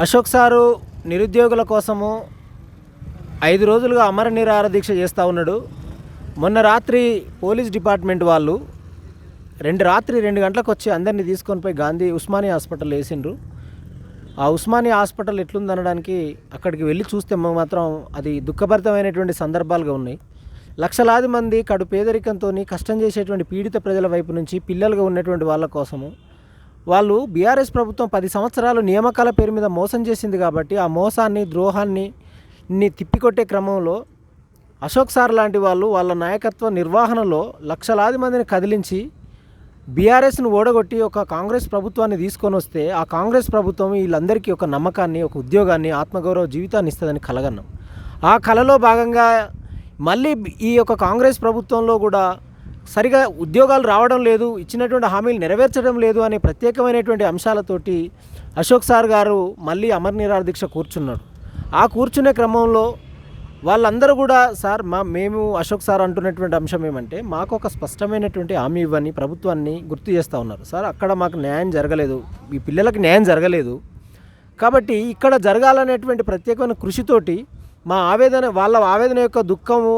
Ashok sir నిరుద్యోగుల కోసము 5 రోజులుగా అమర నిరాహార దీక్ష చేస్తూ ఉన్నాడు. మొన్న రాత్రి పోలీస్ డిపార్ట్మెంట్ వాళ్ళు రాత్రి 2 గంటలకు వచ్చి అందరినీ తీసుకొని పోయి గాంధీ ఉస్మానియా హాస్పిటల్ వేసిండ్రు. ఆ ఉస్మానియా హాస్పిటల్ ఎట్లుందనడానికి అక్కడికి వెళ్ళి చూస్తే మాత్రం అది దుఃఖభరితమైనటువంటి సందర్భాలుగా ఉన్నాయి. లక్షలాది మంది కడు పేదరికంతో కష్టం చేసేటువంటి పీడిత ప్రజల వైపు నుంచి పిల్లలుగా ఉన్నటువంటి వాళ్ళ కోసము వాళ్ళు బీఆర్ఎస్ ప్రభుత్వం 10 సంవత్సరాలు నియామకాల పేరు మీద మోసం చేసింది కాబట్టి ఆ మోసాన్ని ద్రోహాన్ని తిప్పికొట్టే క్రమంలో అశోక్ సార్ లాంటి వాళ్ళు వాళ్ళ నాయకత్వ నిర్వహణలో లక్షలాది మందిని కదిలించి బీఆర్ఎస్ను ఓడగొట్టి ఒక కాంగ్రెస్ ప్రభుత్వాన్ని తీసుకొని వస్తే ఆ కాంగ్రెస్ ప్రభుత్వం వీళ్ళందరికీ ఒక నమ్మకాన్ని, ఒక ఉద్యోగాన్ని, ఆత్మగౌరవ జీవితాన్ని ఇస్తుందని కలగన్నాం. ఆ కలలో భాగంగా మళ్ళీ ఈ యొక్క కాంగ్రెస్ ప్రభుత్వంలో కూడా సరిగా ఉద్యోగాలు రావడం లేదు, ఇచ్చినటువంటి హామీలు నెరవేర్చడం లేదు అనే ప్రత్యేకమైనటువంటి అంశాలతోటి అశోక్ సార్ గారు మళ్ళీ అమర నిరాహార దీక్ష కూర్చున్నాడు. ఆ కూర్చునే క్రమంలో వాళ్ళందరూ కూడా సార్ మేము అశోక్ సార్ అంటున్నటువంటి అంశం ఏమంటే మాకు ఒక స్పష్టమైనటువంటి హామీ ఇవ్వని ప్రభుత్వాన్ని గుర్తు చేస్తూ ఉన్నారు. సార్ అక్కడ మాకు న్యాయం జరగలేదు, ఈ పిల్లలకి న్యాయం జరగలేదు కాబట్టి ఇక్కడ జరగాలనేటువంటి ప్రత్యేకమైన కృషితోటి వాళ్ళ ఆవేదన యొక్క దుఃఖము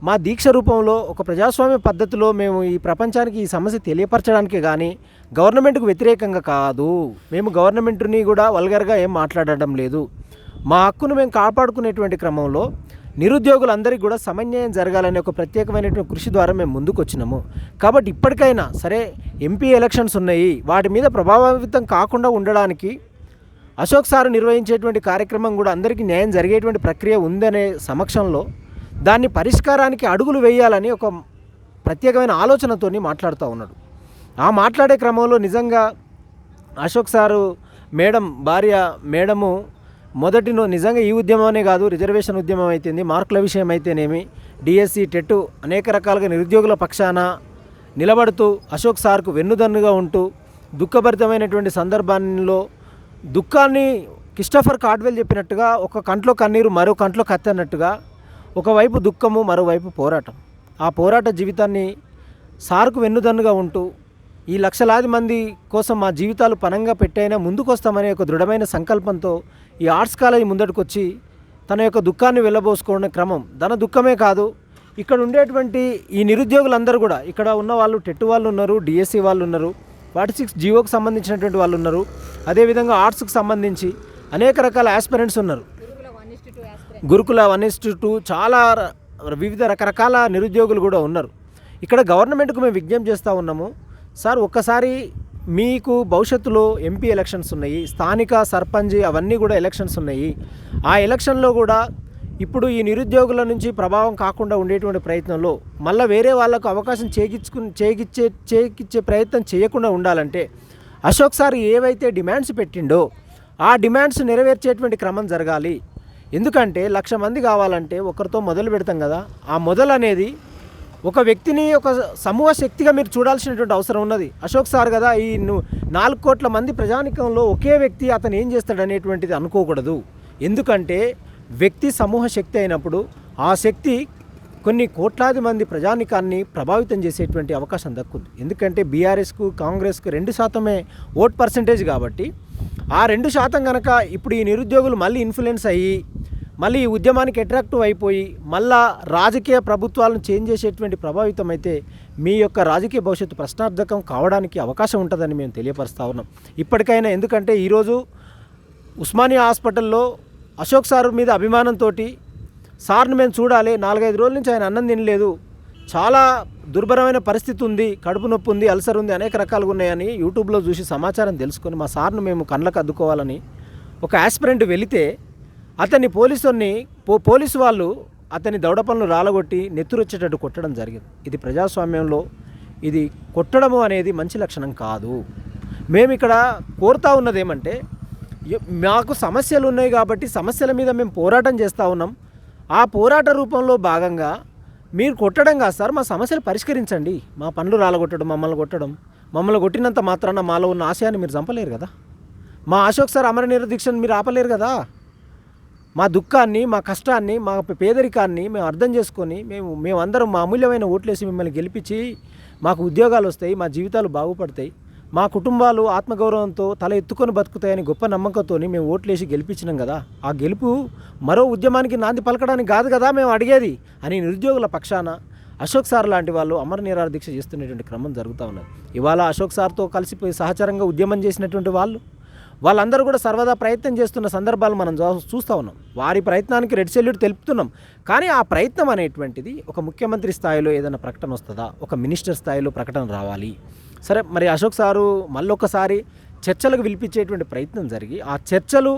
మా దీక్ష రూపంలో ఒక ప్రజాస్వామ్య పద్ధతిలో మేము ఈ ప్రపంచానికి ఈ సమస్య తెలియపరచడానికి కానీ గవర్నమెంట్కు వ్యతిరేకంగా కాదు, మేము గవర్నమెంట్ని కూడా వల్గర్గా ఏం మాట్లాడడం లేదు, మా హక్కును మేము కాపాడుకునేటువంటి క్రమంలో నిరుద్యోగులందరికీ కూడా సమన్యాయం జరగాలనే ఒక ప్రత్యేకమైనటువంటి కృషి ద్వారా మేము ముందుకు వచ్చినాము. కాబట్టి ఇప్పటికైనా సరే ఎంపీ ఎలక్షన్స్ ఉన్నాయి, వాటి మీద ప్రభావితం కాకుండా ఉండడానికి అశోక్ సార్ నిర్వహించేటువంటి కార్యక్రమం కూడా అందరికీ న్యాయం జరిగేటువంటి ప్రక్రియ ఉందనే సమక్షంలో దాన్ని పరిష్కారానికి అడుగులు వేయాలని ఒక ప్రత్యేకమైన ఆలోచనతోని మాట్లాడుతూ ఉన్నాడు. ఆ మాట్లాడే క్రమంలో నిజంగా అశోక్ సారు భార్య మేడము నిజంగా ఈ ఉద్యమమే కాదు, రిజర్వేషన్ ఉద్యమం అయితేంది, మార్కుల విషయం అయితేనేమి, డిఎస్సి టెట్ అనేక రకాలుగా నిరుద్యోగుల పక్షాన నిలబడుతూ అశోక్ సార్కు వెన్నుదన్నుగా ఉంటూ దుఃఖభరితమైనటువంటి సందర్భంలో దుఃఖాన్ని క్రిస్టఫర్ కార్డ్వెల్ చెప్పినట్టుగా ఒక కంట్లో కన్నీరు మరో కంట్లో కత్తి అన్నట్టుగా ఒకవైపు దుఃఖము మరోవైపు పోరాటం, ఆ పోరాట జీవితాన్ని సార్కు వెన్నుదన్నుగా ఉంటూ ఈ లక్షలాది మంది కోసం మా జీవితాలు పనంగా పెట్టైనా ముందుకు వస్తామనే ఒక దృఢమైన సంకల్పంతో ఈ ఆర్ట్స్ కాలేజీ ముందటికొచ్చి తన యొక్క దుఃఖాన్ని వెళ్ళబోసుకునే క్రమం. తన దుఃఖమే కాదు, ఇక్కడ ఉండేటువంటి ఈ నిరుద్యోగులందరూ కూడా ఇక్కడ ఉన్న వాళ్ళు టెట్ వాళ్ళు ఉన్నారు, డిఎస్సి వాళ్ళు ఉన్నారు, 46 జీవోకి సంబంధించినటువంటి వాళ్ళు ఉన్నారు, అదేవిధంగా ఆర్ట్స్కి సంబంధించి అనేక రకాల ఆస్పిరెంట్స్ ఉన్నారు, గురుకుల 1:2 చాలా వివిధ రకరకాల నిరుద్యోగులు కూడా ఉన్నారు. ఇక్కడ గవర్నమెంట్కు మేము విజ్ఞప్తి చేస్తూ ఉన్నాము, సార్ ఒక్కసారి మీకు భవిష్యత్తులో ఎంపీ ఎలక్షన్స్ ఉన్నాయి, స్థానిక సర్పంచ్ అవన్నీ కూడా ఎలక్షన్స్ ఉన్నాయి. ఆ ఎలక్షన్లో కూడా ఇప్పుడు ఈ నిరుద్యోగుల నుంచి ప్రభావం కాకుండా ఉండేటువంటి ప్రయత్నంలో మళ్ళీ వేరే వాళ్ళకు అవకాశం చేకిచ్చే ప్రయత్నం చేయకుండా ఉండాలంటే అశోక్ సార్ ఏవైతే డిమాండ్స్ పెట్టిండో ఆ డిమాండ్స్ నెరవేర్చేటువంటి క్రమం జరగాలి. ఎందుకంటే 1,00,000 మంది కావాలంటే ఒకరితో మొదలు పెడతాం కదా, ఆ మొదలు అనేది ఒక వ్యక్తిని ఒక సమూహ శక్తిగా మీరు చూడాల్సినటువంటి అవసరం ఉన్నది. అశోక్ సార్ కదా ఈ 4 కోట్ల మంది ప్రజానికంలో ఒకే వ్యక్తి అతను ఏం చేస్తాడు అనేటువంటిది అనుకోకూడదు. ఎందుకంటే వ్యక్తి సమూహ శక్తి అయినప్పుడు ఆ శక్తి కొన్ని కోట్లాది మంది ప్రజానికాన్ని ప్రభావితం చేసేటువంటి అవకాశం దక్కుతుంది. ఎందుకంటే బీఆర్ఎస్కు కాంగ్రెస్కు 2% ఓట్ పర్సెంటేజ్ కాబట్టి ఆ 2% కనుక ఇప్పుడు ఈ నిరుద్యోగులు మళ్ళీ ఇన్ఫ్లుయెన్స్ అయ్యి మళ్ళీ ఈ ఉద్యమానికి అట్రాక్టివ్ అయిపోయి మళ్ళా రాజకీయ ప్రభుత్వాలను చేంజ్ చేసేటువంటి ప్రభావితం అయితే మీ యొక్క రాజకీయ భవిష్యత్తు ప్రశ్నార్థకం కావడానికి అవకాశం ఉంటుందని మేము తెలియపరుస్తూ ఉన్నాం. ఇప్పటికైనా ఎందుకంటే ఈరోజు ఉస్మానియా హాస్పిటల్లో అశోక్ సార్ మీద అభిమానంతో సార్ని మేము చూడాలి, 4-5 రోజుల నుంచి ఆయన అన్నం తినలేదు, చాలా దుర్భరమైన పరిస్థితి ఉంది, కడుపు నొప్పి ఉంది, అల్సర్ ఉంది, అనేక రకాలుగా ఉన్నాయని యూట్యూబ్లో చూసి సమాచారం తెలుసుకొని మా సార్ను మేము కళ్ళకు అద్దుకోవాలని ఒక ఆస్పిరెంట్ వెళితే అతన్ని పోలీసు వాళ్ళు అతని దౌడపలను రాలగొట్టి నెత్తురొచ్చేటట్టు కొట్టడం జరిగింది. ఇది ప్రజాస్వామ్యంలో ఇది కొట్టడము అనేది మంచి లక్షణం కాదు. మేము ఇక్కడ కోరుతా ఉన్నది ఏమంటే మాకు సమస్యలు ఉన్నాయి కాబట్టి సమస్యల మీద మేము పోరాటం చేస్తూ ఉన్నాం. ఆ పోరాట రూపంలో భాగంగా మీరు కొట్టడం కాదు సార్, మా సమస్యలు పరిష్కరించండి. మా పనులు రాలగొట్టడం, మమ్మల్ని కొట్టినంత మాత్రాన మాలో ఉన్న ఆశయాన్ని మీరు చంపలేరు కదా, మా అశోక్ సార్ అమర నిరాహార దీక్షను మీరు ఆపలేరు కదా. మా దుఃఖాన్ని, మా కష్టాన్ని, మా పేదరికాన్ని మేము అర్థం చేసుకొని మేమందరం మా అమూల్యమైన ఓట్లేసి మిమ్మల్ని గెలిపించి మాకు ఉద్యోగాలు వస్తాయి, మా జీవితాలు బాగుపడతాయి, మా కుటుంబాలు ఆత్మగౌరవంతో తల ఎత్తుకొని బతుకుతాయని గొప్ప నమ్మకంతో మేము ఓట్లేసి గెలిపించినాం కదా, ఆ గెలుపు మరో ఉద్యమానికి నాంది పలకడానికి కాదు కదా మేము అడిగేది అని నిరుద్యోగుల పక్షాన అశోక్ సార్ లాంటి వాళ్ళు అమర నిరాహార దీక్ష చేస్తున్నటువంటి క్రమం జరుగుతూ ఉన్నది. ఇవాళ అశోక్ సార్తో కలిసిపోయి సహచరంగా ఉద్యమం చేసినటువంటి వాళ్ళందరూ కూడా సర్వదా ప్రయత్నం చేస్తున్న సందర్భాలు మనం చూస్తూ ఉన్నాం. వారి ప్రయత్నానికి రెడ్ సెల్యూట్ తెలుపుతున్నాం. కానీ ఆ ప్రయత్నం అనేటువంటిది ఒక ముఖ్యమంత్రి స్థాయిలో ఏదైనా ప్రకటన వస్తుందా, ఒక మినిస్టర్ స్థాయిలో ప్రకటన రావాలి. సరే, మరి అశోక్ సారు మళ్ళొకసారి చర్చలకు పిలిపించేటువంటి ప్రయత్నం జరిగి ఆ చర్చలు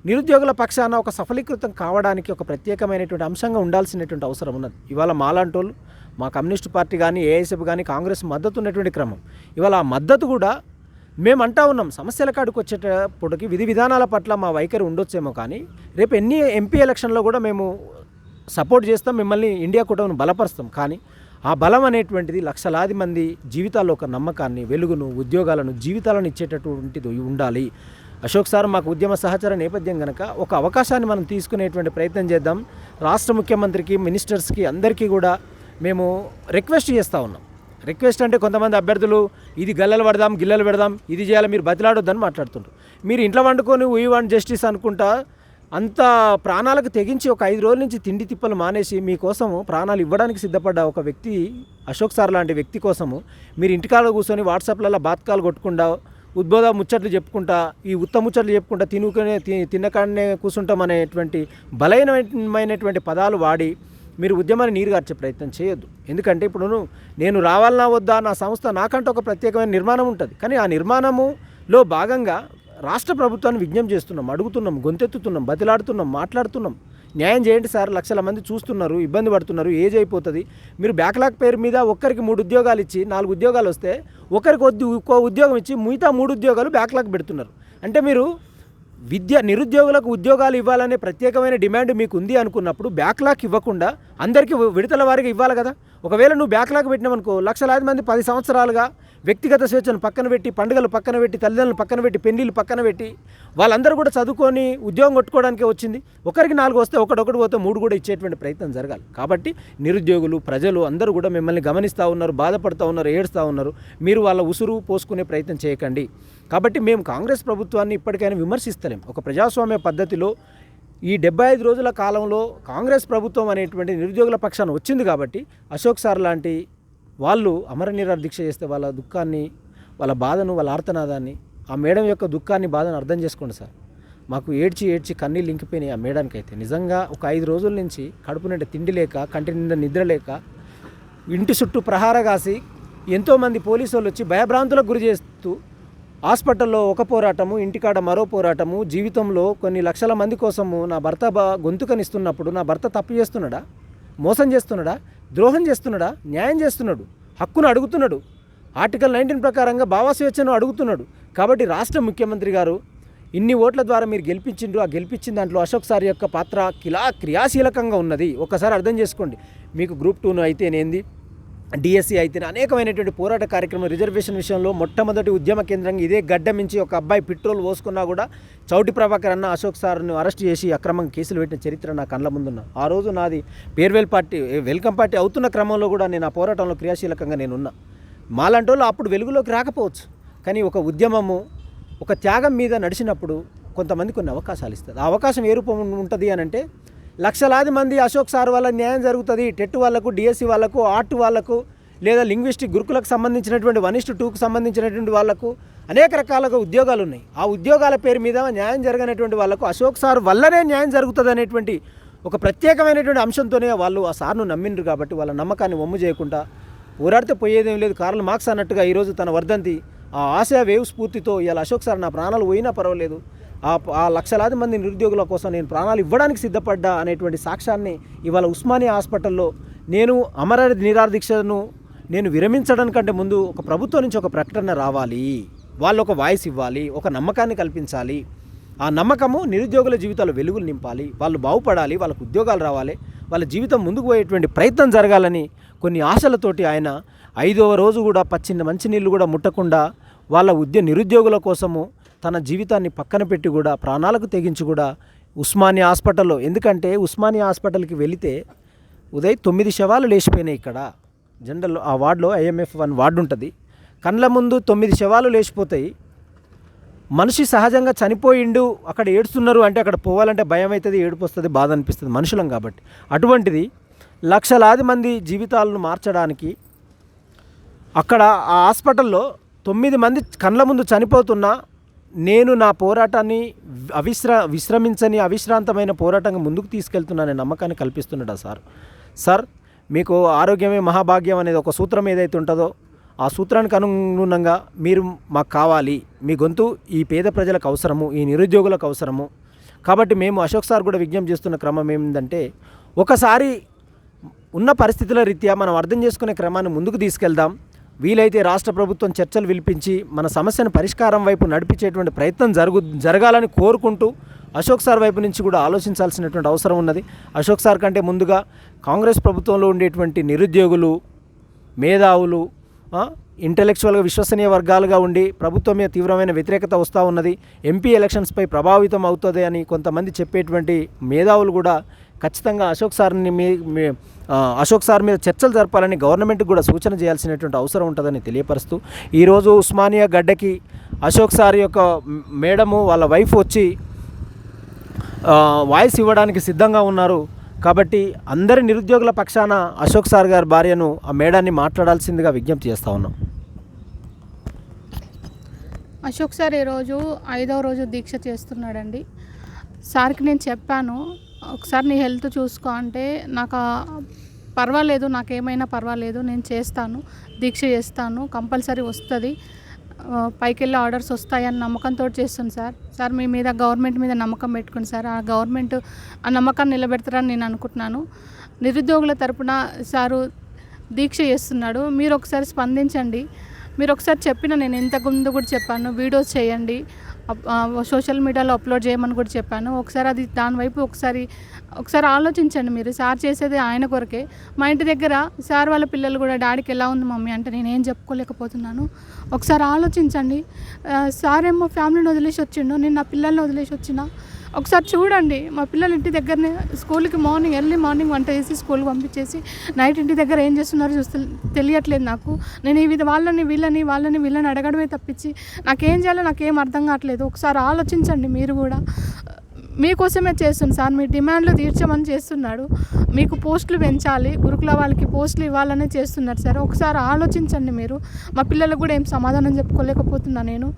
నిరుద్యోగుల పక్షాన ఒక సఫలీకృతం కావడానికి ఒక ప్రత్యేకమైనటువంటి అంశంగా ఉండాల్సినటువంటి అవసరం ఉన్నది. ఇవాళ మాలాంటోళ్ళు, మా కమ్యూనిస్ట్ పార్టీ కానీ, ఏఐఎస్ఎఫ్ కానీ కాంగ్రెస్ మద్దతు ఉన్నటువంటి క్రమం. ఇవాళ ఆ మద్దతు కూడా మేము అంటా ఉన్నాం. సమస్యల కాడికి వచ్చేటప్పటికి విధి విధానాల పట్ల మా వైఖరి ఉండొచ్చేమో, కానీ రేపు ఎన్ని ఎంపీ ఎలక్షన్లో కూడా మేము సపోర్ట్ చేస్తాం, మిమ్మల్ని ఇండియా కూటమిని బలపరుస్తాం. కానీ ఆ బలం అనేటువంటిది లక్షలాది మంది జీవితాల్లో ఒక నమ్మకాన్ని, వెలుగును, ఉద్యోగాలను, జీవితాలను ఇచ్చేటటువంటిది ఉండాలి. అశోక్ సార్ మాకు ఉద్యమ సహచర నేపథ్యం కనుక ఒక అవకాశాన్ని మనం తీసుకునేటువంటి ప్రయత్నం చేద్దాం. రాష్ట్ర ముఖ్యమంత్రికి, మినిస్టర్స్కి అందరికీ కూడా మేము రిక్వెస్ట్ చేస్తూ ఉన్నాం. రిక్వెస్ట్ అంటే కొంతమంది అభ్యర్థులు ఇది గల్లలు పెడదాం, గిల్లలు పెడదాం, ఇది చేయాలి, మీరు బతిలాడొద్దని మాట్లాడుతుంటారు. మీరు ఇంట్లో వండుకొని వీ వాంట్ జస్టిస్ అనుకుంటా అంత ప్రాణాలకు తెగించి ఒక 5 రోజుల నుంచి తిండి తిప్పలు మానేసి మీకోసము ప్రాణాలు ఇవ్వడానికి సిద్ధపడ్డ ఒక వ్యక్తి అశోక్ సార్ లాంటి వ్యక్తి కోసము మీరు ఇంటికాడ కూర్చొని వాట్సాప్లలో బాత్కాలు కొట్టుకుంటా, ఉద్బోధ ముచ్చట్లు చెప్పుకుంటా, ఈ ఉత్త ముచ్చట్లు చెప్పుకుంటా, తినకాడనే కూర్చుంటాం అనేటువంటి బలహీనమైనటువంటి పదాలు వాడి మీరు ఉద్యమాన్ని నీరుగార్చే ప్రయత్నం చేయొద్దు. ఎందుకంటే ఇప్పుడు నేను రావాలన్నా వద్దా, నా సంస్థ నాకంటే ఒక ప్రత్యేకమైన నిర్మాణం ఉంటుంది. కానీ ఆ నిర్మాణములో భాగంగా రాష్ట్ర ప్రభుత్వాన్ని విజ్ఞప్తి చేస్తున్నాం, అడుగుతున్నాం, గొంతెత్తుతున్నాం, బతిలాడుతున్నాం, మాట్లాడుతున్నాం. న్యాయం చేయండి సార్, లక్షల మంది చూస్తున్నారు, ఇబ్బంది పడుతున్నారు, ఏజ్ అయిపోతుంది. మీరు బ్యాక్లాగ్ పేరు మీద ఒక్కరికి 3 ఉద్యోగాలు ఇచ్చి 4 ఉద్యోగాలు వస్తే ఒకరికి ఒక్క ఉద్యోగం ఇచ్చి మిగతా 3 ఉద్యోగాలు బ్యాక్లాగ్ పెడుతున్నారు. అంటే మీరు నిరుద్యోగులకు ఉద్యోగాలు ఇవ్వాలనే ప్రత్యేకమైన డిమాండ్ మీకు ఉంది అనుకున్నప్పుడు బ్యాక్లాగ్ ఇవ్వకుండా అందరికీ విడతల వారీగా ఇవ్వాలి కదా. ఒకవేళ నువ్వు బ్యాక్లాగ్ పెట్టినావనుకో, లక్షలాది మంది 10 సంవత్సరాలుగా వ్యక్తిగత స్వేచ్ఛను పక్కన పెట్టి, పండుగలు పక్కన పెట్టి, తల్లిదండ్రులు పక్కన పెట్టి, పెళ్లిళ్ళు పక్కన పెట్టి వాళ్ళందరూ కూడా చదువుకొని ఉద్యోగం కొట్టుకోవడానికే వచ్చింది. ఒకరికి 4 వస్తే ఒకటి పోతే 3 కూడా ఇచ్చేటువంటి ప్రయత్నం జరగాలి. కాబట్టి నిరుద్యోగులు, ప్రజలు అందరూ కూడా మిమ్మల్ని గమనిస్తూ ఉన్నారు, బాధపడుతూ ఉన్నారు, ఏడుస్తూ ఉన్నారు. మీరు వాళ్ళ ఉసురు పోసుకునే ప్రయత్నం చేయకండి. కాబట్టి మేము కాంగ్రెస్ ప్రభుత్వాన్ని ఇప్పటికైనా విమర్శిస్తలేం. ఒక ప్రజాస్వామ్య పద్ధతిలో ఈ 75 రోజుల కాలంలో కాంగ్రెస్ ప్రభుత్వం అనేటువంటి నిరుద్యోగుల పక్షాన వచ్చింది కాబట్టి అశోక్ సార్ లాంటి వాళ్ళు అమర నిరాహార దీక్ష చేస్తే వాళ్ళ దుఃఖాన్ని, వాళ్ళ బాధను, వాళ్ళ ఆర్తనాదాన్ని, ఆ మేడం యొక్క దుఃఖాన్ని, బాధను అర్థం చేసుకోండి సార్. మాకు ఏడ్చి కన్నీళ్ళు ఇంకిపోయినాయి ఆ మేడానికైతే. నిజంగా ఒక 5 రోజుల నుంచి కడుపు నిండా తిండి లేక, కంటి నిండా నిద్ర లేక, ఇంటి చుట్టూ ప్రహారగాసి ఎంతోమంది పోలీసు వాళ్ళు వచ్చి భయభ్రాంతులకు గురి చేస్తూ హాస్పిటల్లో ఒక పోరాటము, ఇంటికాడ మరో పోరాటము, జీవితంలో కొన్ని లక్షల మంది కోసము నా భర్త గొంతుకనిస్తున్నప్పుడు నా భర్త తప్పు చేస్తున్నాడా, మోసం చేస్తున్నాడా, ద్రోహం చేస్తున్నాడా, న్యాయం చేస్తున్నాడు, హక్కును అడుగుతున్నాడు, ఆర్టికల్ 19 ప్రకారంగా భావస్వేచ్ఛను అడుగుతున్నాడు. కాబట్టి రాష్ట్ర ముఖ్యమంత్రి గారు ఇన్ని ఓట్ల ద్వారా మీరు గెలిపించిండ్రు. ఆ గెలిపించిన దాంట్లో అశోక్ సార్ యొక్క పాత్ర క్రియాశీలకంగా ఉన్నది. ఒక్కసారి అర్థం చేసుకోండి. మీకు గ్రూప్ 2 అయితేనేంది, డిఎస్సి అయితేనే అనేకమైనటువంటి పోరాట కార్యక్రమం, రిజర్వేషన్ విషయంలో మొట్టమొదటి ఉద్యమ కేంద్రంగా ఇదే గడ్డ మించి ఒక అబ్బాయి పెట్రోల్ పోసుకున్నా కూడా చౌటి ప్రభాకర్ అన్న అశోక్ సార్ను అరెస్ట్ చేసి అక్రమంగా కేసులు పెట్టిన చరిత్ర నా కళ్ళ ముందున్న. ఆ రోజు నాది పేర్వెల్ పార్టీ, వెల్కమ్ పార్టీ అవుతున్న క్రమంలో కూడా నేను ఆ పోరాటంలో క్రియాశీలకంగా నేనున్నా. మాలాంటి వాళ్ళు అప్పుడు వెలుగులోకి రాకపోవచ్చు, కానీ ఒక ఉద్యమము, ఒక త్యాగం మీద నడిచినప్పుడు కొంతమంది కొన్ని అవకాశాలు ఇస్తుంది. ఆ అవకాశం ఏ రూపం ఉంటుంది అని అంటే, లక్షలాది మంది అశోక్ సార్ వల్ల న్యాయం జరుగుతుంది. టెట్ వాళ్ళకు, డిఎస్సి వాళ్ళకు, ఆర్ట్ వాళ్ళకు, లేదా లింగ్విస్టిక్ గురుకులకు సంబంధించినటువంటి 1:2కు సంబంధించినటువంటి వాళ్ళకు అనేక రకాలుగా ఉద్యోగాలు ఉన్నాయి. ఆ ఉద్యోగాల పేరు మీద న్యాయం జరగనటువంటి వాళ్ళకు అశోక్ సార్ వల్లనే న్యాయం జరుగుతుంది అనేటువంటి ఒక ప్రత్యేకమైనటువంటి అంశంతోనే వాళ్ళు ఆ సార్ను నమ్మిండ్రు. కాబట్టి వాళ్ళ నమ్మకాన్ని వమ్ము చేయకుండా పోరాడితే పోయేదేం లేదు. కార్ల్ మార్క్స్ అన్నట్టుగా ఈరోజు తన వర్ధంతి ఆ ఆశయ వేవ్ స్ఫూర్తితో ఇవాళ అశోక్ సార్ నా ప్రాణాలు పోయినా పర్వాలేదు, ఆ లక్షలాది మంది నిరుద్యోగుల కోసం నేను ప్రాణాలు ఇవ్వడానికి సిద్ధపడ్డా అనేటువంటి సాక్ష్యాన్ని ఇవాళ ఉస్మానియా హాస్పిటల్లో నేను అమర నిరాహార దీక్షను నేను విరమించడానికంటే ముందు ఒక ప్రభుత్వం నుంచి ఒక ప్రకటన రావాలి, వాళ్ళు ఒక వాయిస్ ఇవ్వాలి, ఒక నమ్మకాన్ని కల్పించాలి. ఆ నమ్మకము నిరుద్యోగుల జీవితాల్లో వెలుగులు నింపాలి, వాళ్ళు బాగుపడాలి, వాళ్ళకు ఉద్యోగాలు రావాలి, వాళ్ళ జీవితం ముందుకు పోయేటువంటి ప్రయత్నం జరగాలని కొన్ని ఆశలతోటి ఆయన 5వ రోజు కూడా మంచినీళ్ళు కూడా ముట్టకుండా వాళ్ళ నిరుద్యోగుల కోసము తన జీవితాన్ని పక్కన పెట్టి కూడా ప్రాణాలకు తెగించి కూడా ఉస్మానియా హాస్పిటల్లో, ఎందుకంటే ఉస్మానియా హాస్పిటల్కి వెళితే ఉదయం 9 శవాలు లేచిపోయినాయి. ఇక్కడ జనరల్ ఆ వార్డులో IMF 1 వార్డు ఉంటుంది. కండ్ల ముందు 9 శవాలు లేచిపోతాయి. మనిషి సహజంగా చనిపోయిండు, అక్కడ ఏడుస్తున్నారు అంటే అక్కడ పోవాలంటే భయం అవుతుంది, ఏడుపు వస్తుంది, బాధ అనిపిస్తుంది, మనుషులం కాబట్టి. అటువంటిది లక్షలాది మంది జీవితాలను మార్చడానికి అక్కడ ఆ హాస్పిటల్లో 9 మంది కండ్ల ముందు చనిపోతున్నా నేను నా పోరాటాన్ని విశ్రమించని అవిశ్రాంతమైన పోరాటంగా ముందుకు తీసుకెళ్తున్నాననే నమ్మకాన్ని కల్పిస్తున్నాడా సార్ మీకు ఆరోగ్యమే మహాభాగ్యం అనేది ఒక సూత్రం ఏదైతే ఉంటుందో ఆ సూత్రానికి అనుగుణంగా మీరు మాకు కావాలి. మీ గొంతు ఈ పేద ప్రజలకు అవసరము, ఈ నిరుద్యోగులకు అవసరము. కాబట్టి మేము అశోక్ సార్ కూడా విజ్ఞప్తి చేస్తున్న క్రమం ఏంటంటే, ఒకసారి ఉన్న పరిస్థితుల రీత్యా మనం అర్థం చేసుకునే క్రమాన్ని ముందుకు తీసుకెళ్దాం. వీలైతే రాష్ట్ర ప్రభుత్వం చర్చలు పిలిపించి మన సమస్యను పరిష్కారం వైపు నడిపించేటువంటి ప్రయత్నం జరగాలని కోరుకుంటూ అశోక్ సార్ వైపు నుంచి కూడా ఆలోచించాల్సినటువంటి అవసరం ఉన్నది. అశోక్ సార్ కంటే ముందుగా కాంగ్రెస్ ప్రభుత్వంలో ఉండేటువంటి నిరుద్యోగులు, మేధావులు, ఇంటెలెక్చువల్గా విశ్వసనీయ వర్గాలుగా ఉండి ప్రభుత్వం మీద తీవ్రమైన వ్యతిరేకత వస్తూ ఉన్నది, ఎంపీ ఎలక్షన్స్పై ప్రభావితం అవుతుంది అని కొంతమంది చెప్పేటువంటి మేధావులు కూడా ఖచ్చితంగా అశోక్ సార్ మీద చర్చలు జరపాలని గవర్నమెంట్కి కూడా సూచన చేయాల్సినటువంటి అవసరం ఉంటుందని తెలియపరుస్తూ, ఈరోజు ఉస్మానియా గడ్డకి అశోక్ సార్ యొక్క మేడము వాళ్ళ వైఫ్ వచ్చి వాయిస్ ఇవ్వడానికి సిద్ధంగా ఉన్నారు. కాబట్టి అందరి నిరుద్యోగుల పక్షాన అశోక్ సార్ గారి భార్యను ఆ మేడాన్ని మాట్లాడాల్సిందిగా విజ్ఞప్తి చేస్తూ ఉన్నాం. అశోక్ సార్ ఈరోజు 5వ రోజు దీక్ష చేస్తున్నాడండి. సార్కి నేను చెప్పాను, ఒకసారి నీ హెల్త్ చూసుకో అంటే, నాకు పర్వాలేదు, నాకేమైనా పర్వాలేదు, నేను చేస్తాను, దీక్ష చేస్తాను, కంపల్సరీ వస్తుంది, పైకి వెళ్ళి ఆర్డర్స్ వస్తాయని నమ్మకంతో చేస్తుంది సార్ మీ మీద, గవర్నమెంట్ మీద నమ్మకం పెట్టుకుని సార్, ఆ గవర్నమెంట్ ఆ నమ్మకాన్ని నిలబెడతారని నేను అనుకుంటున్నాను. నిరుద్యోగుల తరపున సారు దీక్ష చేస్తున్నాడు. మీరు ఒకసారి స్పందించండి. మీరు ఒకసారి చెప్పిన, నేను ఇంతకు ముందు కూడా చెప్పాను, వీడియోస్ చేయండి, సోషల్ మీడియాలో అప్లోడ్ చేయమని కూడా చెప్పాను. ఒకసారి అది దాని వైపు ఒకసారి ఆలోచించండి. మీరు సార్ చేసేది ఆయన కొరకే. మా ఇంటి దగ్గర సార్ వాళ్ళ పిల్లలు కూడా డాడీకి ఎలా ఉంది మమ్మీ అంటే నేనేం చెప్పుకోలేకపోతున్నాను. ఒకసారి ఆలోచించండి. సార్ ఏమో ఫ్యామిలీని వదిలేసి వచ్చిండు, నేను నా పిల్లల్ని వదిలేసి వచ్చిన. ఒకసారి చూడండి, మా పిల్లలు ఇంటి దగ్గరనే స్కూల్కి ఎర్లీ మార్నింగ్ వంట చేసి స్కూల్కి పంపించేసి నైట్ ఇంటి దగ్గర ఏం చేస్తున్నారో తెలియట్లేదు నాకు. నేను ఈ వీళ్ళని అడగడమే తప్పించి నాకేం చేయాలో నాకేం అర్థం కావట్లేదు. ఒకసారి ఆలోచించండి. మీరు కూడా మీకోసమే చేస్తుంది సార్, మీ డిమాండ్లు తీర్చమని చేస్తున్నాడు. మీకు పోస్టులు పెంచాలి, గురుకుల వాళ్ళకి పోస్టులు ఇవ్వాలనే చేస్తున్నారు సార్. ఒకసారి ఆలోచించండి మీరు. మా పిల్లలకు కూడా ఏం సమాధానం చెప్పుకోలేకపోతున్నా నేను.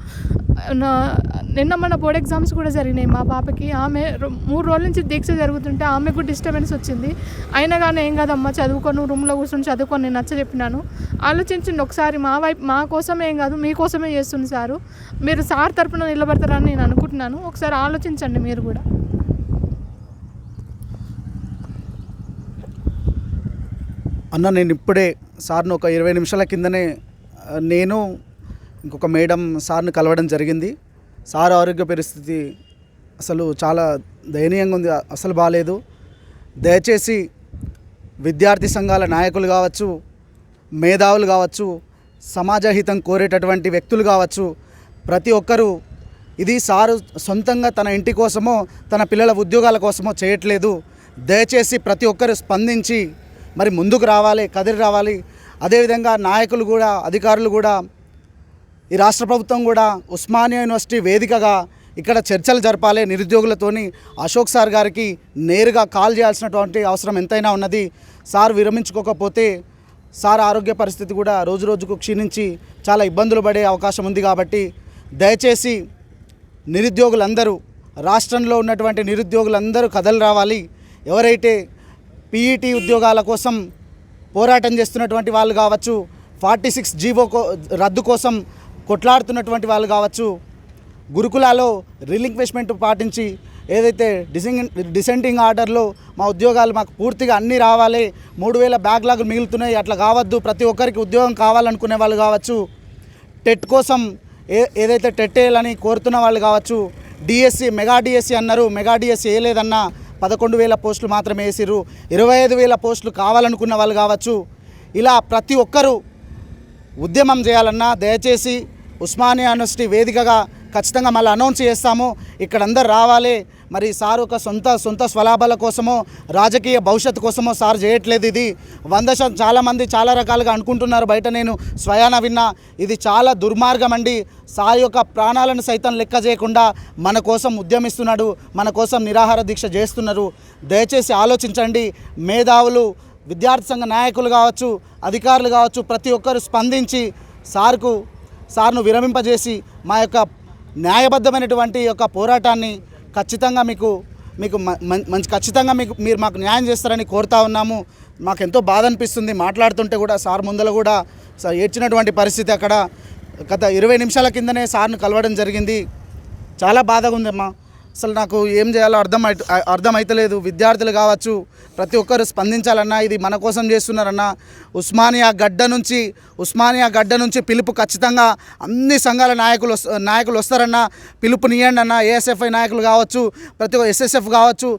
నిన్న మన బోర్డ్ ఎగ్జామ్స్ కూడా జరిగినాయి మా పాపకి. ఆమె 3 రోజుల నుంచి దీక్ష జరుగుతుంటే ఆమెకు డిస్టర్బెన్స్ వచ్చింది. అయినా కానీ ఏం కాదమ్మా, చదువుకొని రూమ్లో కూర్చొని చదువుకొని నేను చెప్పినాను. ఆలోచించండి ఒకసారి. మా కోసమే ఏం కాదు, మీకోసమే చేస్తుంది సారు. మీరు సార్ తరపున నిలబడతారని నేను అనుకుంటున్నాను. ఒకసారి ఆలోచించండి మీరు కూడా. అన్న, నేను ఇప్పుడే సార్ను ఒక 20 నిమిషాల కిందనే నేను ఇంకొక మేడం సార్ని కలవడం జరిగింది. సార్ ఆరోగ్య పరిస్థితి అసలు చాలా దయనీయంగా ఉంది, అసలు బాగాలేదు. దయచేసి విద్యార్థి సంఘాల నాయకులు కావచ్చు, మేధావులు కావచ్చు, సమాజ హితం కోరేటటువంటి వ్యక్తులు కావచ్చు, ప్రతి ఒక్కరూ ఇది సారు సొంతంగా తన ఇంటి కోసమో తన పిల్లల ఉద్యోగాల కోసమో చేయట్లేదు. దయచేసి ప్రతి ఒక్కరు స్పందించి మరి ముందుకు రావాలి, కదిలి రావాలి. అదేవిధంగా నాయకులు కూడా, అధికారులు కూడా, ఈ రాష్ట్ర ప్రభుత్వం కూడా ఉస్మానియా యూనివర్సిటీ వేదికగా ఇక్కడ చర్చలు జరపాలి నిరుద్యోగులతోని. అశోక్ సార్ గారికి నేరుగా కాల్ చేయాల్సినటువంటి అవసరం ఎంతైనా ఉన్నది. సార్ విరమించుకోకపోతే సార్ ఆరోగ్య పరిస్థితి కూడా రోజు రోజుకు క్షీణించి చాలా ఇబ్బందులు పడే అవకాశం ఉంది. కాబట్టి దయచేసి నిరుద్యోగులందరూ, రాష్ట్రంలో ఉన్నటువంటి నిరుద్యోగులందరూ కదలి రావాలి. ఎవరైతే పీఈటీ ఉద్యోగాల కోసం పోరాటం చేస్తున్నటువంటి వాళ్ళు కావచ్చు, 46 జీవో రద్దు కోసం కొట్లాడుతున్నటువంటి వాళ్ళు కావచ్చు, గురుకులాలో రిలింక్విష్మెంట్ పాటించి ఏదైతే డిసెండింగ్ ఆర్డర్లో మా ఉద్యోగాలు మాకు పూర్తిగా అన్నీ రావాలి, 3000 బ్యాక్లాగులు మిగులుతున్నాయి, అట్లా కావద్దు, ప్రతి ఒక్కరికి ఉద్యోగం కావాలనుకునే వాళ్ళు కావచ్చు, టెట్ కోసం ఏదైతే టెట్ వేయాలని కోరుతున్న వాళ్ళు కావచ్చు, డిఎస్సి మెగా డిఎస్సి అన్నారు, మెగా డిఎస్సి వేయలేదన్నా 11,000 పోస్టులు మాత్రమే వేసిర్రు, 25,000 పోస్టులు కావాలనుకున్న వాళ్ళు కావచ్చు. ఇలా ప్రతి ఒక్కరూ ఉద్యమం చేయాలన్నా దయచేసి ఉస్మానియా యూనివర్సిటీ వేదికగా ఖచ్చితంగా మళ్ళీ అనౌన్స్ చేస్తాము. ఇక్కడ అందరు రావాలి. మరి సార్ ఒక సొంత స్వలాభాల కోసమో రాజకీయ భవిష్యత్తు కోసమో సార్ చేయట్లేదు. ఇది 100% చాలామంది చాలా రకాలుగా అనుకుంటున్నారు. బయట నేను స్వయాన విన్నా. ఇది చాలా దుర్మార్గం అండి. సార్ యొక్క ప్రాణాలను సైతం లెక్క చేయకుండా మన కోసం ఉద్యమిస్తున్నాడు, మన కోసం నిరాహార దీక్ష చేస్తున్నారు. దయచేసి ఆలోచించండి. మేధావులు, విద్యార్థి సంఘ నాయకులు కావచ్చు, అధికారులు కావచ్చు, ప్రతి ఒక్కరు స్పందించి సార్ను విరమింపజేసి మా యొక్క న్యాయబద్ధమైనటువంటి యొక్క పోరాటాన్ని ఖచ్చితంగా మీరు మాకు న్యాయం చేస్తారని కోరుతా ఉన్నాము. మాకు ఎంతో బాధ అనిపిస్తుంది మాట్లాడుతుంటే కూడా. సార్ ముందర కూడా సార్ ఏడ్చినటువంటి పరిస్థితి. అక్కడ గత 20 నిమిషాల కిందనే సార్ను కలవడం జరిగింది. చాలా బాధగా ఉందమ్మా. అసలు నాకు ఏం చేయాలో అర్థమైతలేదు. విద్యార్థులు కావచ్చు, ప్రతి ఒక్కరు స్పందించాలన్నా. ఇది మన కోసం చేస్తున్నారన్నా. ఉస్మానియా గడ్డ నుంచి పిలుపు ఖచ్చితంగా అన్ని సంఘాల నాయకులు వస్తారన్నా. పిలుపునియండి అన్న. ఏఎస్ఎఫ్ఐ నాయకులు కావచ్చు, ప్రతి ఒక్క ఎస్ఎస్ఎఫ్ కావచ్చు,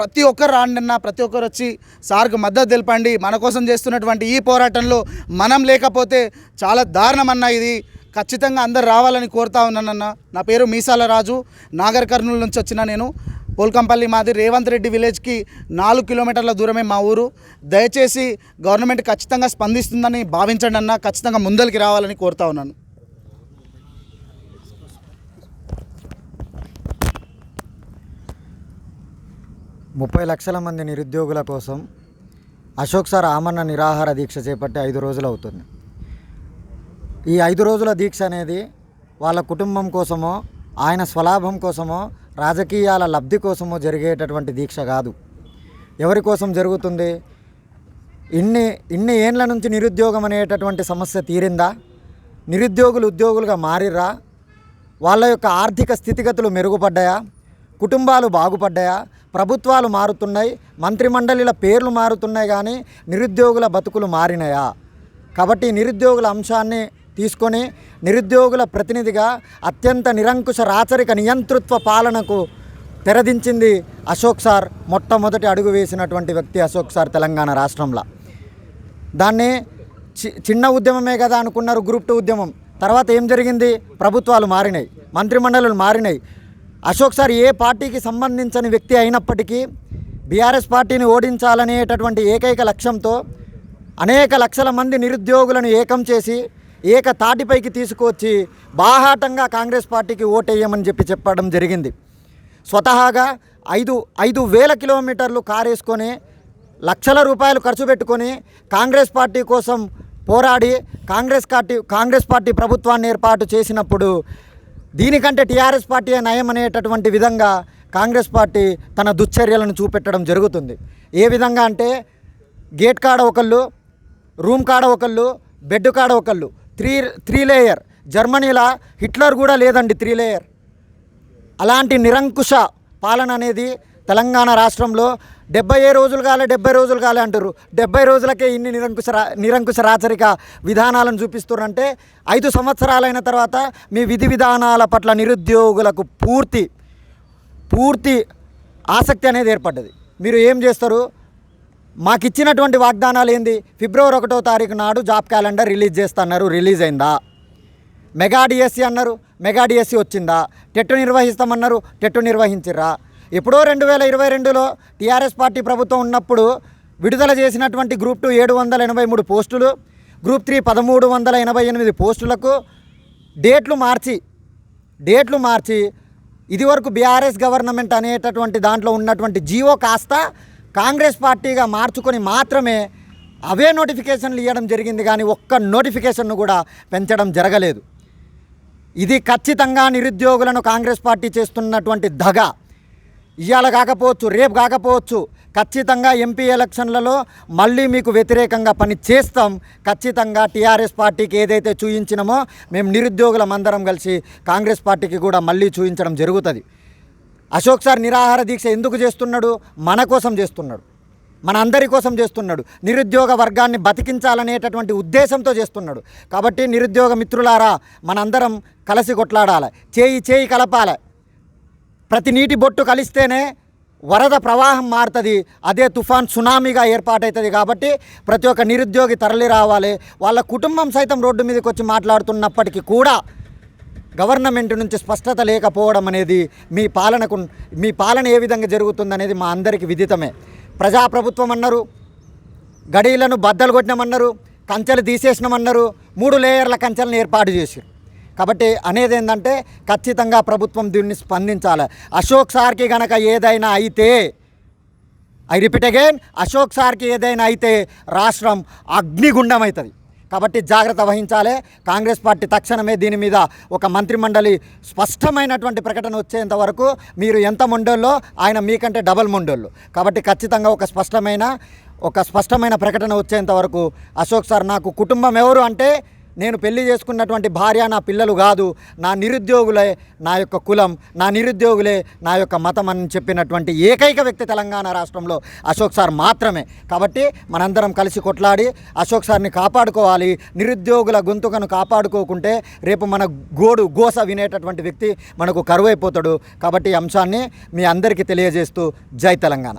ప్రతి ఒక్కరు రాండి అన్న. ప్రతి ఒక్కరు వచ్చి సార్కు మద్దతు తెలపండి. మన కోసం చేస్తున్నటువంటి ఈ పోరాటంలో మనం లేకపోతే చాలా దారుణమన్నా. ఇది ఖచ్చితంగా అందరు రావాలని కోరుతా ఉన్నానన్న. నా పేరు మీసాల రాజు, నాగర్ కర్నూలు నుంచి వచ్చిన నేను. పోల్కంపల్లి మాది. రేవంత్ రెడ్డి విలేజ్కి 4 కిలోమీటర్ల దూరమే మా ఊరు. దయచేసి గవర్నమెంట్ ఖచ్చితంగా స్పందిస్తుందని భావించండి అన్న. ఖచ్చితంగా ముందరికి రావాలని కోరుతా ఉన్నాను. ముప్పై లక్షల మంది నిరుద్యోగుల కోసం అశోక్ సార్ ఆమరణ నిరాహార దీక్ష చేపట్టి 5 రోజులు అవుతుంది. ఈ 5 రోజుల దీక్ష అనేది వాళ్ళ కుటుంబం కోసమో, ఆయన స్వలాభం కోసమో, రాజకీయాల లబ్ధి కోసమో జరిగేటటువంటి దీక్ష కాదు. ఎవరి కోసం జరుగుతుంది? ఇన్ని ఏండ్ల నుంచి నిరుద్యోగం అనేటటువంటి సమస్య తీరిందా? నిరుద్యోగులు ఉద్యోగులుగా మారిర్రా? వాళ్ళ యొక్క ఆర్థిక స్థితిగతులు మెరుగుపడ్డాయా? కుటుంబాలు బాగుపడ్డాయా? ప్రభుత్వాలు మారుతున్నాయి, మంత్రిమండలిల పేర్లు మారుతున్నాయి, కానీ నిరుద్యోగుల బతుకులు మారినాయా? కాబట్టి నిరుద్యోగుల అంశాన్ని తీసుకొని నిరుద్యోగుల ప్రతినిధిగా అత్యంత నిరంకుశ రాచరిక నియంతృత్వ పాలనకు తెరదించింది అశోక్ సార్. మొట్టమొదటి అడుగు వేసినటువంటి వ్యక్తి అశోక్ సార్ తెలంగాణ రాష్ట్రంలో. దాన్ని చిన్న ఉద్యమమే కదా అనుకున్నారు, గ్రూప్ 2 ఉద్యమం. తర్వాత ఏం జరిగింది? ప్రభుత్వాలు మారినాయి, మంత్రిమండలులు మారినాయి. అశోక్ సార్ ఏ పార్టీకి సంబంధించని వ్యక్తి అయినప్పటికీ బీఆర్ఎస్ పార్టీని ఓడించాలనేటటువంటి ఏకైక లక్ష్యంతో అనేక లక్షల మంది నిరుద్యోగులను ఏకం చేసి ఏకతాటిపైకి తీసుకొచ్చి బాహాటంగా కాంగ్రెస్ పార్టీకి ఓటేయమని చెప్పడం జరిగింది. స్వతహాగా 5,000 కిలోమీటర్లు కారేసుకొని లక్షల రూపాయలు ఖర్చు పెట్టుకొని కాంగ్రెస్ పార్టీ కోసం పోరాడి కాంగ్రెస్ పార్టీ ప్రభుత్వాన్ని ఏర్పాటు చేసినప్పుడు దీనికంటే టీఆర్ఎస్ పార్టీ నయం అనేటటువంటి విధంగా కాంగ్రెస్ పార్టీ తన దుశ్చర్యలను చూపెట్టడం జరుగుతుంది. ఏ విధంగా అంటే గేట్ కాడ ఒకళ్ళు, రూమ్ కాడ ఒకళ్ళు, బెడ్ కాడ ఒకళ్ళు, త్రీ లేయర్. జర్మనీలో హిట్లర్ కూడా లేదండి 3 లేయర్. అలాంటి నిరంకుశ పాలన అనేది తెలంగాణ రాష్ట్రంలో 70 రోజులు కాలే అంటారు. 70 రోజులకే ఇన్ని నిరంకుశ రాచరిక విధానాలను చూపిస్తున్నారంటే 5 సంవత్సరాలైన తర్వాత మీ విధి విధానాల పట్ల నిరుద్యోగులకు పూర్తి ఆసక్తి అనేది ఏర్పడ్డది. మీరు ఏం చేస్తారు? మాకు ఇచ్చినటువంటి వాగ్దానాలు ఏంది? ఫిబ్రవరి 1వ తారీఖు నాడు జాబ్ క్యాలెండర్ రిలీజ్ చేస్తున్నారు. రిలీజ్ అయిందా? మెగా డిఎస్సి అన్నారు, మెగా డిఎస్సి వచ్చిందా? టెట్ నిర్వహిస్తామన్నారు, టెట్ నిర్వహించిర్రా? ఎప్పుడో 2022లో టీఆర్ఎస్ పార్టీ ప్రభుత్వం ఉన్నప్పుడు విడుదల చేసినటువంటి గ్రూప్ 2 783 పోస్టులు, గ్రూప్ 3 1388 పోస్టులకు డేట్లు మార్చి ఇదివరకు బీఆర్ఎస్ గవర్నమెంట్ అనేటటువంటి దాంట్లో ఉన్నటువంటి జీవో కాస్త కాంగ్రెస్ పార్టీగా మార్చుకొని మాత్రమే అవే నోటిఫికేషన్లు ఇవ్వడం జరిగింది, కానీ ఒక్క నోటిఫికేషన్ను కూడా పెంచడం జరగలేదు. ఇది ఖచ్చితంగా నిరుద్యోగులను కాంగ్రెస్ పార్టీ చేస్తున్నటువంటి దగ. ఇవాళ కాకపోవచ్చు, రేపు కాకపోవచ్చు, ఖచ్చితంగా ఎంపీ ఎలక్షన్లలో మళ్ళీ మీకు వ్యతిరేకంగా పని చేస్తాం. ఖచ్చితంగా టీఆర్ఎస్ పార్టీకి ఏదైతే చూయించినామో మేము నిరుద్యోగులం అందరం కలిసి కాంగ్రెస్ పార్టీకి కూడా మళ్ళీ చూయించడం జరుగుతుంది. అశోక్ సార్ నిరాహార దీక్ష ఎందుకు చేస్తున్నాడు? మన కోసం చేస్తున్నాడు, మన అందరి కోసం చేస్తున్నాడు. నిరుద్యోగ వర్గాన్ని బతికించాలనేటటువంటి ఉద్దేశంతో చేస్తున్నాడు. కాబట్టి నిరుద్యోగ మిత్రులారా, మనందరం కలిసి కొట్లాడాలి, చేయి కలపాలి. ప్రతి నీటి బొట్టు కలిస్తేనే వరద ప్రవాహం మారుతుంది, అదే తుఫాన్ సునామీగా ఏర్పాటవుతుంది. కాబట్టి ప్రతి ఒక్క నిరుద్యోగి తరలి రావాలి. వాళ్ళ కుటుంబం సైతం రోడ్డు మీదకి వచ్చి మాట్లాడుతున్నప్పటికీ కూడా గవర్నమెంట్ నుంచి స్పష్టత లేకపోవడం అనేది మీ పాలన ఏ విధంగా జరుగుతుందనేది మా అందరికీ విదితమే. ప్రజాప్రభుత్వం అన్నారు, గడీలను బద్దలు కొట్టినామన్నారు, కంచెలు తీసేసినామన్నారు, 3 లేయర్ల కంచెలను ఏర్పాటు చేశారు. కాబట్టి అనేది ఏంటంటే ఖచ్చితంగా ప్రభుత్వం దీన్ని స్పందించాలి. అశోక్ సార్కి గనక ఏదైనా అయితే, ఐ రిపీట్ అగైన్, అశోక్ సార్కి ఏదైనా అయితే రాష్ట్రం అగ్నిగుండం అవుతుంది. కాబట్టి జాగ్రత్త వహించాలి. కాంగ్రెస్ పార్టీ తక్షణమే దీని మీద ఒక మంత్రిమండలి స్పష్టమైనటువంటి ప్రకటన వచ్చేంత వరకు మీరు ఎంత మొండోళ్ళో ఆయన మీకంటే డబల్ మొండోళ్ళు. కాబట్టి ఖచ్చితంగా ఒక స్పష్టమైన ప్రకటన వచ్చేంత వరకు అశోక్ సార్, నాకు కుటుంబం ఎవరు అంటే నేను పెళ్లి చేసుకున్నటువంటి భార్య నా పిల్లలు కాదు, నా నిరుద్యోగులే నా యొక్క కులం, నా నిరుద్యోగులే నా యొక్క మతం అని చెప్పినటువంటి ఏకైక వ్యక్తి తెలంగాణ రాష్ట్రంలో అశోక్ సార్ మాత్రమే. కాబట్టి మనందరం కలిసి కొట్లాడి అశోక్ సార్ని కాపాడుకోవాలి. నిరుద్యోగుల గొంతుకను కాపాడుకోకుంటే రేపు మన గోస వినేటటువంటి వ్యక్తి మనకు కరువైపోతాడు. కాబట్టి ఈ అంశాన్ని మీ అందరికీ తెలియజేస్తూ జై తెలంగాణ.